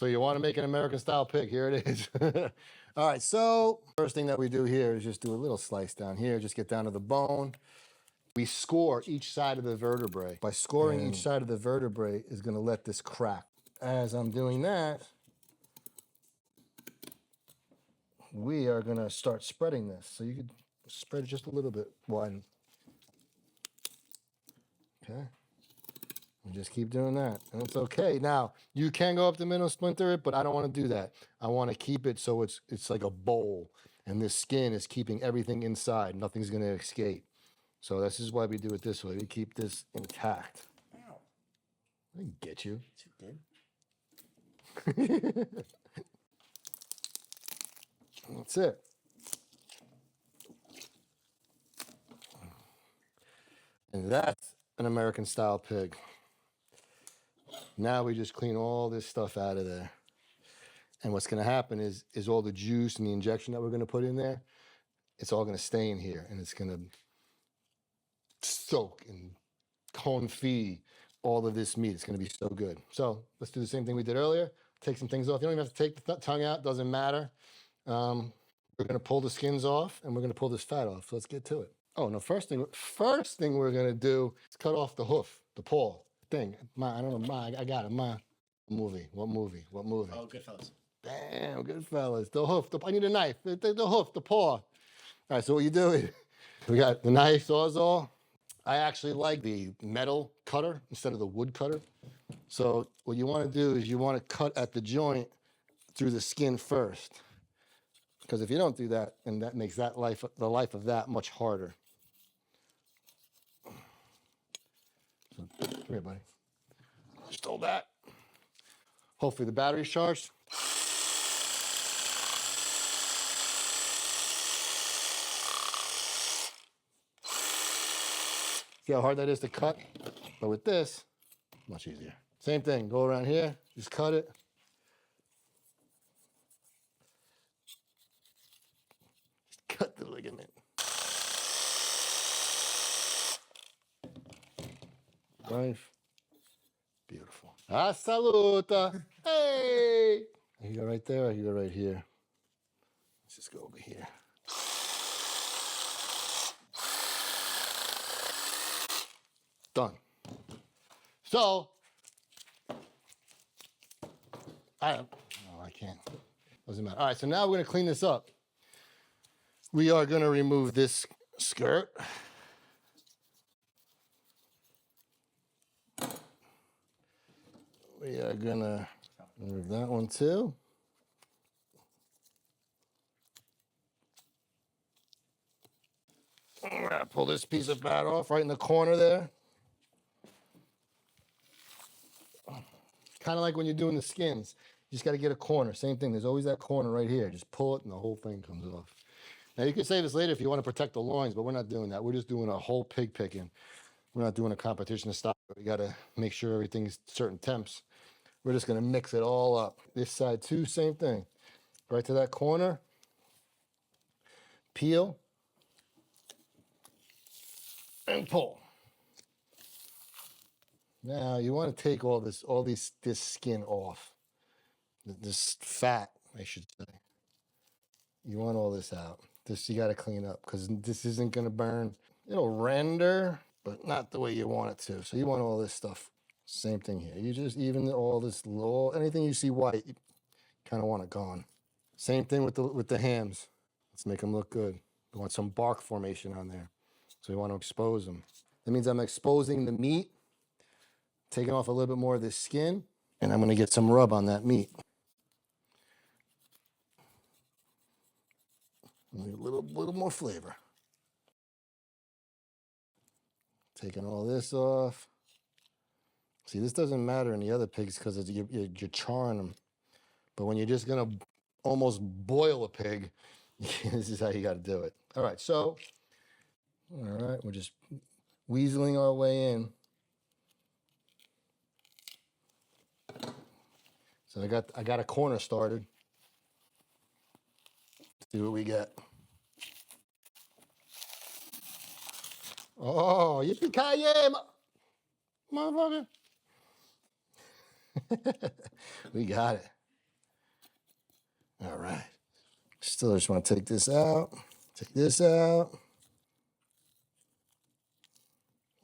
So you want to make an American style pig, here it is. All right, so first thing that we do here is just do a little slice down here, just get down to the bone. We score each side of the vertebrae. By scoring each side of the vertebrae is gonna let this crack. As I'm doing that, we are gonna start spreading this. So you could spread it just a little bit wide. Okay. And just keep doing that, and it's okay. Now, you can go up the middle, splinter it, but I don't want to do that. I want to keep it so it's like a bowl, and this skin is keeping everything inside. Nothing's going to escape. So this is why we do it this way. We keep this intact. Ow. I didn't get you. You did. That's it. And that's an American style pig. Now we just clean all this stuff out of there. And what's gonna happen is all the juice and the injection that we're gonna put in there, it's all gonna stay in here and it's gonna soak and confit all of this meat. It's gonna be so good. So let's do the same thing we did earlier. Take some things off. You don't even have to take the tongue out, doesn't matter. We're gonna pull the skins off and we're gonna pull this fat off. So let's get to it. Oh no, first thing we're gonna do is cut off the hoof, the paw thing. I don't know, I got it. What movie? Oh, Goodfellas. Damn, Goodfellas. The hoof, I need a knife. The hoof, the paw. All right, so what you do is, we got the knife, Sawzall. I actually like the metal cutter instead of the wood cutter. So what you wanna do is you wanna cut at the joint through the skin first. Because if you don't do that, then that makes the life of that much harder. So, come here, buddy. Just hold that. Hopefully the battery's charged. See how hard that is to cut? But with this, much easier. Same thing, go around here, just cut it. Just cut the ligament. Knife. Beautiful. Ah, saluta. Hey! You go right there, or you go right here? Let's just go over here. Done. So, I can't. Doesn't matter. All right, so now we're gonna clean this up. We are gonna remove this skirt. We are gonna remove that one too. I'm gonna pull this piece of fat off right in the corner there. Kind of like when you're doing the skins. You just got to get a corner. Same thing. There's always that corner right here. Just pull it and the whole thing comes off. Now you can save this later if you want to protect the loins, but we're not doing that. We're just doing a whole pig picking. We're not doing a competition style. We got to make sure everything's certain temps. We're just going to mix it all up. This side too, same thing. Right to that corner. Peel. And pull. Now you want to take this skin off. This fat, I should say. You want all this out. This you got to clean up because this isn't going to burn. It'll render, but not the way you want it to. So you want all this stuff. Same thing here. You just even all this little, anything you see white, you kind of want it gone. Same thing with the hams. Let's make them look good. We want some bark formation on there. So we want to expose them. That means I'm exposing the meat, taking off a little bit more of this skin, and I'm going to get some rub on that meat. A little more flavor. Taking all this off. See, this doesn't matter in the other pigs because you're charring them. But when you're just going to almost boil a pig, this is how you got to do it. All right, so, all right, we're just weaseling our way in. So I got a corner started. See what we get. Oh, yippee-ki-yay, motherfucker. We got it. All right. Still just want to take this out. Take this out.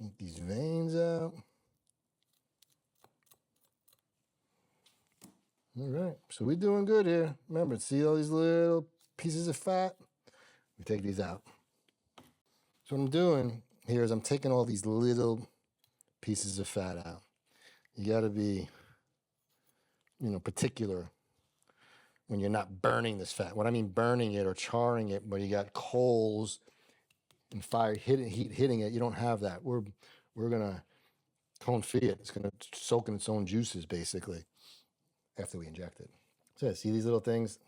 Get these veins out. All right. So we're doing good here. Remember, see all these little pieces of fat? We take these out. So what I'm doing here is I'm taking all these little pieces of fat out. You got to be, particular when you're not burning this fat. What I mean burning it or charring it, but you got coals and fire heat hitting it, you don't have that. We're gonna confit it. It's gonna soak in its own juices basically after we inject it. So see these little things,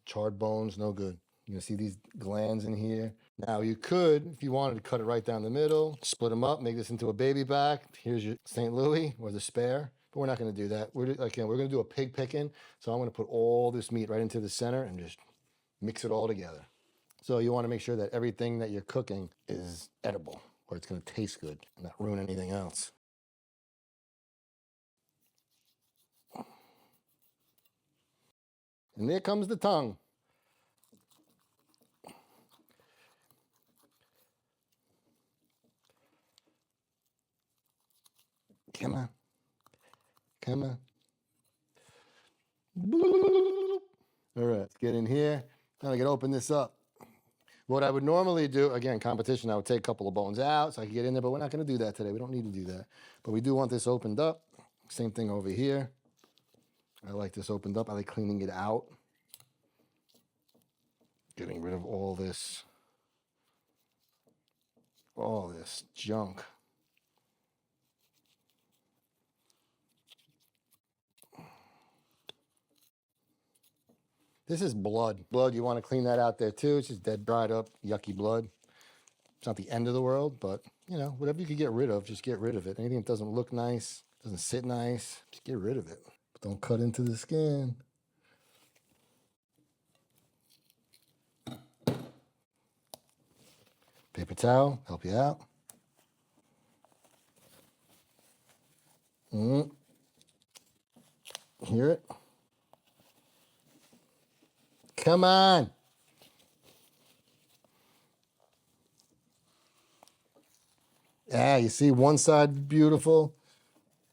charred bones, no good. You can see these glands in here. Now you could, if you wanted to cut it right down the middle, split them up, make this into a baby back. Here's your St. Louis or the spare, but we're not going to do that. We're going to do a pig pickin. So I'm going to put all this meat right into the center and just mix it all together. So you want to make sure that everything that you're cooking is edible, or it's going to taste good and not ruin anything else. And there comes the tongue. Come on. Come on. All right, let's get in here. Now I can open this up. What I would normally do, again, competition, I would take a couple of bones out so I can get in there, but we're not going to do that today. We don't need to do that. But we do want this opened up. Same thing over here. I like this opened up. I like cleaning it out. Getting rid of all this junk. This is blood. Blood, you want to clean that out there too. It's just dead, dried up, yucky blood. It's not the end of the world, but, whatever you can get rid of, just get rid of it. Anything that doesn't look nice, doesn't sit nice, just get rid of it. But don't cut into the skin. Paper towel, help you out. Hear it? Come on. Yeah, you see one side beautiful,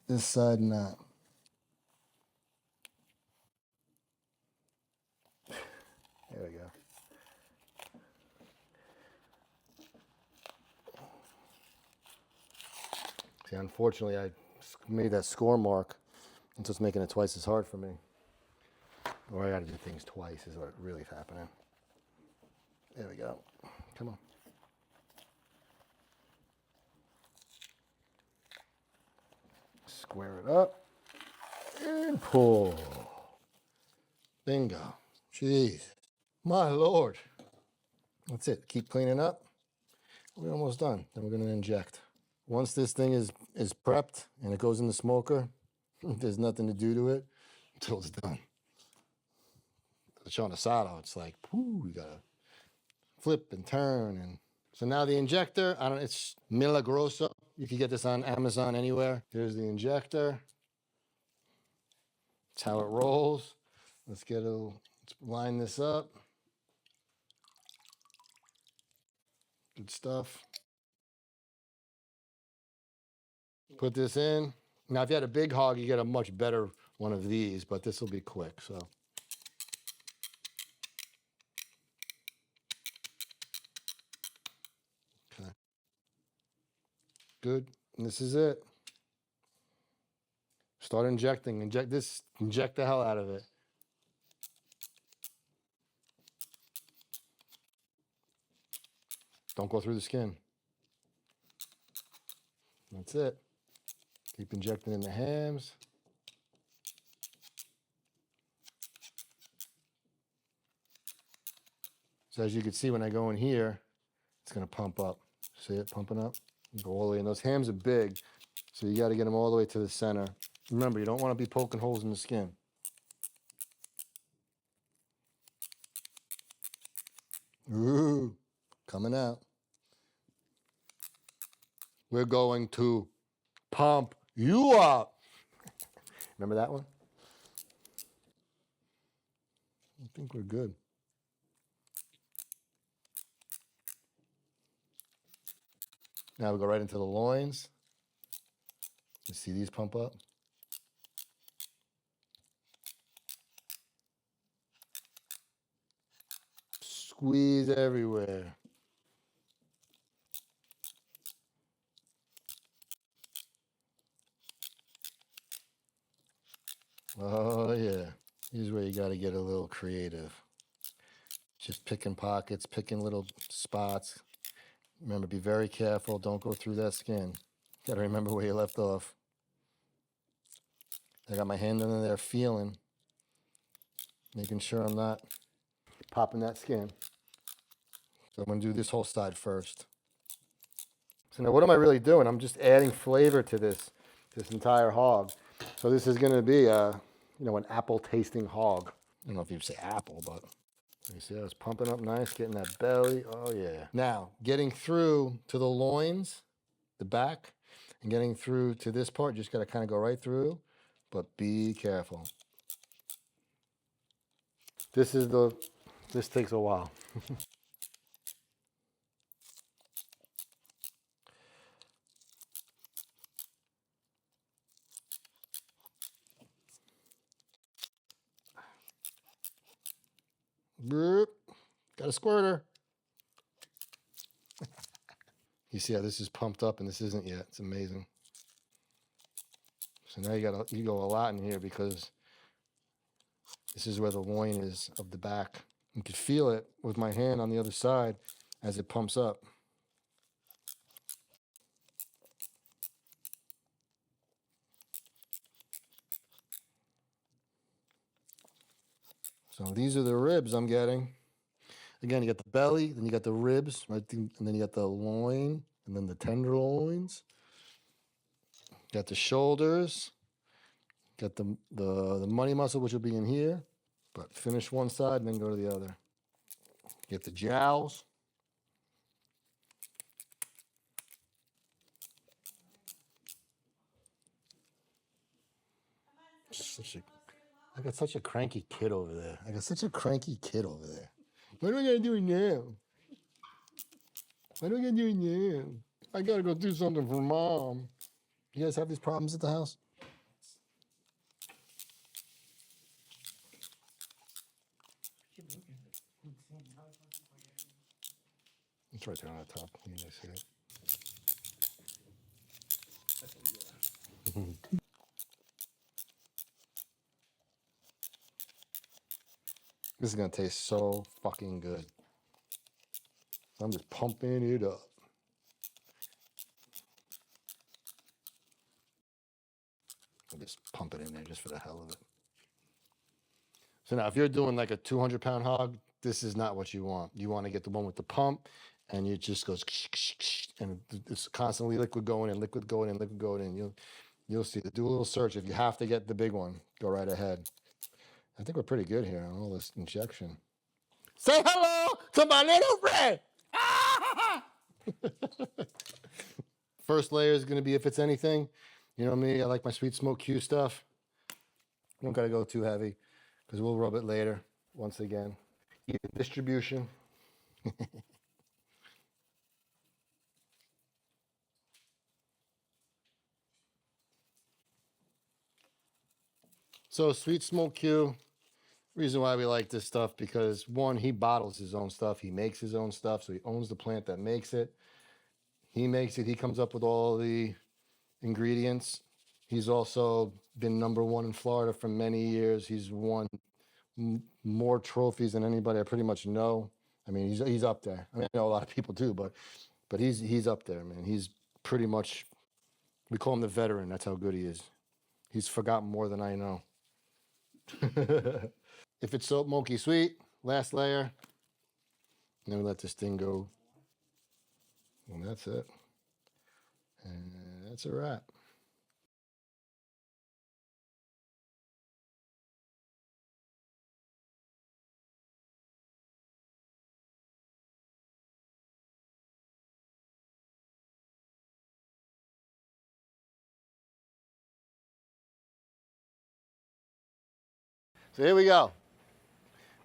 this side not. There we go. See, unfortunately, I made that score mark, and so it's making it twice as hard for me. Or I got to do things twice is what really is happening. There we go. Come on. Square it up and pull. Bingo. Jeez. My Lord. That's it. Keep cleaning up. We're almost done. Then we're going to inject. Once this thing is prepped and it goes in the smoker, there's nothing to do to it until it's done. The chon asado, it's like, whoo, you gotta flip and turn. And so now the injector, it's Milagroso. You can get this on Amazon anywhere. Here's the injector. That's how it rolls. Let's line this up. Good stuff. Put this in. Now, if you had a big hog, you get a much better one of these, but this will be quick, so. Okay. Good. And this is it. Start injecting. Inject the hell out of it. Don't go through the skin. That's it. Keep injecting in the hams. So as you can see, when I go in here, it's going to pump up. See it pumping up? You go all the way. And those hams are big, so you got to get them all the way to the center. Remember, you don't want to be poking holes in the skin. Ooh, coming out. We're going to pump you up. Remember that one? I think we're good. Now we go right into the loins. You see these pump up? Squeeze everywhere. Oh yeah. Here's where you got to get a little creative. Just picking pockets, picking little spots. Remember, be very careful. Don't go through that skin. Got to remember where you left off. I got my hand under there feeling, making sure I'm not popping that skin. So I'm going to do this whole side first. So now what am I really doing? I'm just adding flavor to this entire hog. So this is going to be an apple tasting hog. I don't know if you'd say apple, but you see how it's pumping up nice, getting that belly. Oh yeah. Now, getting through to the loins, the back, and getting through to this part, just got to kind of go right through, but be careful. This takes a while. Got a squirter. You see how this is pumped up and this isn't yet. It's amazing. So now you go a lot in here because this is where the loin is of the back. You can feel it with my hand on the other side as it pumps up. So these are the ribs I'm getting. Again, you got the belly, then you got the ribs, right? And then you got the loin, and then the tenderloins. Got the shoulders. Got the money muscle, which will be in here. But finish one side and then go to the other. Get the jowls. I got such a cranky kid over there. What am I gonna do now? What am I gonna do now? I gotta go do something for mom. You guys have these problems at the house? It's right there on the top. You guys see it? This is gonna taste so fucking good. I'm just pumping it up. I'll just pump it in there just for the hell of it. So now if you're doing like a 200-pound hog, this is not what you want. You want to get the one with the pump and it just goes and it's constantly liquid going in, liquid going in, liquid going in. You'll see. Do a little search. If you have to get the big one, go right ahead. I think we're pretty good here on all this injection. Say hello to my little friend. First layer is going to be, if it's anything, you know me, I like my sweet smoke Q stuff. Don't got to go too heavy because we'll rub it later once again. Even distribution. So sweet smoke Q, reason why we like this stuff, because one, he bottles his own stuff. He makes his own stuff. So he owns the plant that makes it. He makes it. He comes up with all the ingredients. He's also been #1 in Florida for many years. He's won more trophies than anybody I pretty much know. I mean, he's up there. I mean, I know a lot of people too, but he's up there, man. He's pretty much, we call him the veteran. That's how good he is. He's forgotten more than I know. If it's soap milky sweet, last layer, and then we let this thing go. And that's it. And that's a wrap. So here we go.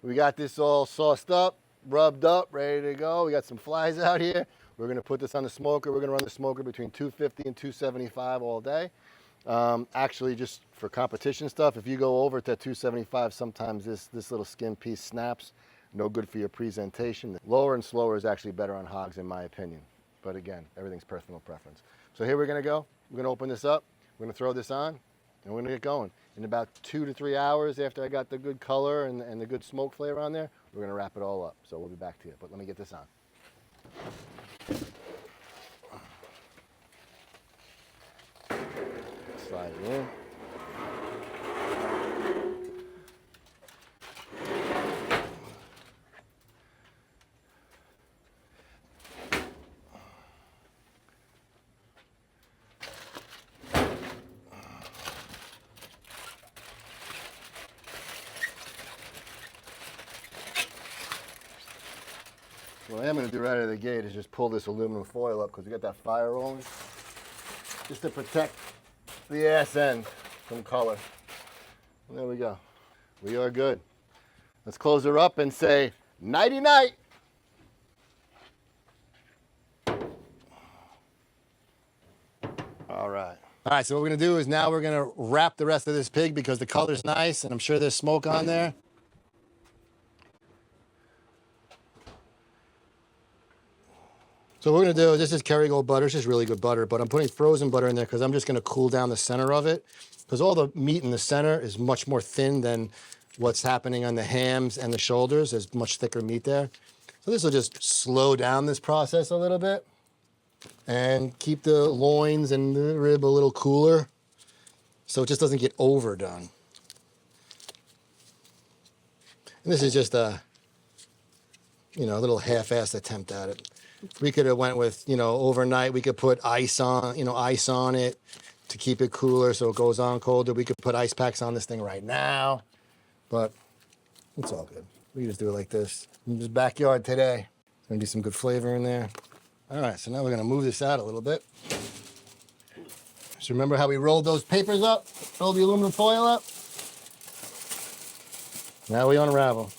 We got this all sauced up, rubbed up, ready to go. We got some flies out here. We're gonna put this on the smoker. We're gonna run the smoker between 250 and 275 all day. Actually, just for competition stuff, if you go over to 275, sometimes this little skin piece snaps. No good for your presentation. Lower and slower is actually better on hogs, in my opinion. But again, everything's personal preference. So here we're gonna go. We're gonna open this up. We're gonna throw this on, and we're gonna get going. In about 2 to 3 hours after I got the good color and the good smoke flavor on there, we're gonna wrap it all up. So we'll be back to you. But let me get this on. Slide it in. What I am going to do right out of the gate is just pull this aluminum foil up because we got that fire rolling, just to protect the ass end from color. And there we go. We are good. Let's close her up and say nighty night. All right. All right, so what we're going to do is now we're going to wrap the rest of this pig because the color's nice and I'm sure there's smoke on there. So what we're gonna do is, this is Kerrygold butter. It's just really good butter, but I'm putting frozen butter in there because I'm just gonna cool down the center of it because all the meat in the center is much more thin than what's happening on the hams and the shoulders. There's much thicker meat there. So this will just slow down this process a little bit and keep the loins and the rib a little cooler so it just doesn't get overdone. And this is just a, you know, a little half-assed attempt at it. We could have went with, you know, overnight. We could put ice on, you know, ice on it to keep it cooler so it goes on colder. We could put ice packs on this thing right now, but it's all good. We can just do it like this. In this backyard today. Gonna be some good flavor in there. All right, so now we're gonna move this out a little bit. So remember how we rolled those papers up? Rolled the aluminum foil up? Now we unravel.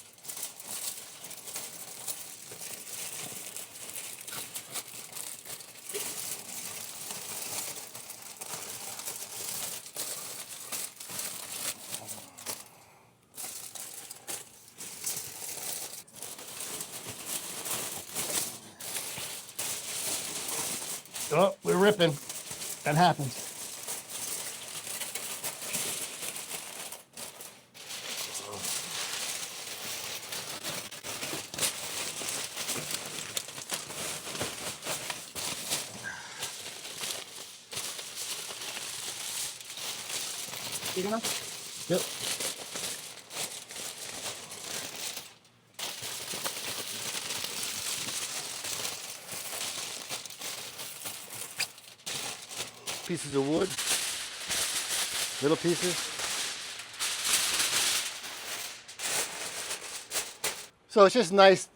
Oh, we're ripping. That happens. Big enough? Yep. Pieces of wood, little pieces. So it's just nice.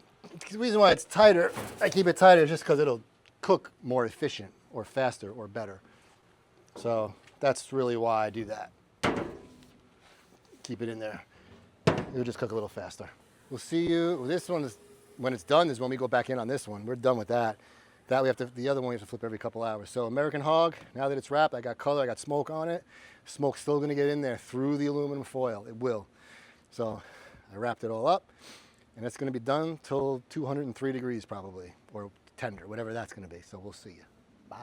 The reason why it's tighter, I keep it tighter just because it'll cook more efficient or faster or better. So that's really why I do that. Keep it in there. It'll just cook a little faster. We'll see you. This one is, when it's done, is when we go back in on this one. We're done with that. That we have to, the other one we have to flip every couple hours. So American hog, now that it's wrapped, I got color, I got smoke on it. Smoke's still gonna get in there through the aluminum foil, it will. So I wrapped it all up and it's gonna be done till 203 degrees probably, or tender, whatever that's gonna be. So we'll see you, bye.